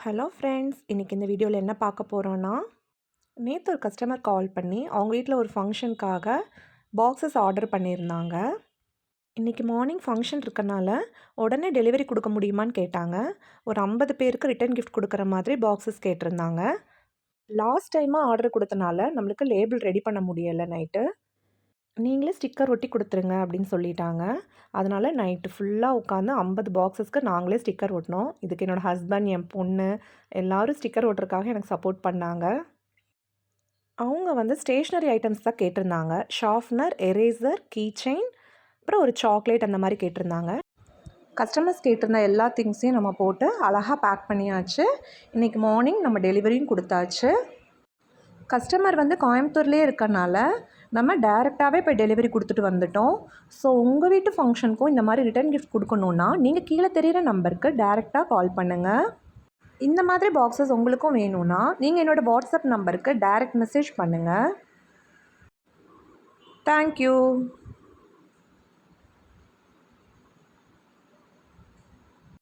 Hello friends, இன்றைக்கி இந்த வீடியோவில் என்ன பார்க்க போகிறோன்னா, நேற்று ஒரு கஸ்டமர் கால் பண்ணி அவங்க வீட்டில் ஒரு ஃபங்க்ஷனுக்காக பாக்ஸஸ் ஆர்டர் பண்ணியிருந்தாங்க. இன்றைக்கி மார்னிங் ஃபங்க்ஷன் இருக்கனால உடனே டெலிவரி கொடுக்க முடியுமான்னு கேட்டாங்க. ஒரு 50 பேருக்கு ரிட்டன் கிஃப்ட் கொடுக்குற மாதிரி பாக்ஸஸ் கேட்டிருந்தாங்க. லாஸ்ட் டைமாக ஆர்டர் கொடுத்தனால நம்மளுக்கு லேபிள் ரெடி பண்ண முடியலை நைட்டு. நீங்களே ஸ்டிக்கர் ஒட்டி கொடுத்துருங்க அப்படின்னு சொல்லிட்டாங்க. அதனால் நைட்டு ஃபுல்லாக உட்காந்து 50 பாக்ஸஸ்க்கு நாங்களே ஸ்டிக்கர் ஒட்டினோம். இதுக்கு என்னோடய ஹஸ்பண்ட், என் பொண்ணு எல்லோரும் ஸ்டிக்கர் ஒட்டுறதுக்காக எனக்கு சப்போர்ட் பண்ணாங்க. அவங்க ஸ்டேஷ்னரி ஐட்டம்ஸ் தான் கேட்டிருந்தாங்க. ஷார்ப்னர், எரேசர், கீ செயின், அப்புறம் ஒரு சாக்லேட் அந்த மாதிரி கேட்டிருந்தாங்க. கஸ்டமர்ஸ் கேட்டிருந்த எல்லா திங்ஸையும் நம்ம போட்டு அழகாக பேக் பண்ணியாச்சு. இன்றைக்கி மார்னிங் நம்ம டெலிவரியும் கொடுத்தாச்சு. கஸ்டமர் கோயம்புத்தூர்லேயே இருக்கனால நம்ம டைரெக்டாகவே போய் டெலிவரி கொடுத்துட்டு வந்துட்டோம். ஸோ உங்கள் வீட்டு ஃபங்க்ஷனுக்கும் இந்த மாதிரி ரிட்டன் கிஃப்ட் கொடுக்கணுன்னா நீங்கள் கீழே தெரிகிற நம்பருக்கு டைரெக்டாக கால் பண்ணுங்கள். இந்த மாதிரி பாக்ஸஸ் உங்களுக்கும் வேணும்னா நீங்கள் என்னோடய வாட்ஸ்அப் நம்பருக்கு டைரெக்ட் மெசேஜ் பண்ணுங்கள். தேங்க்யூ.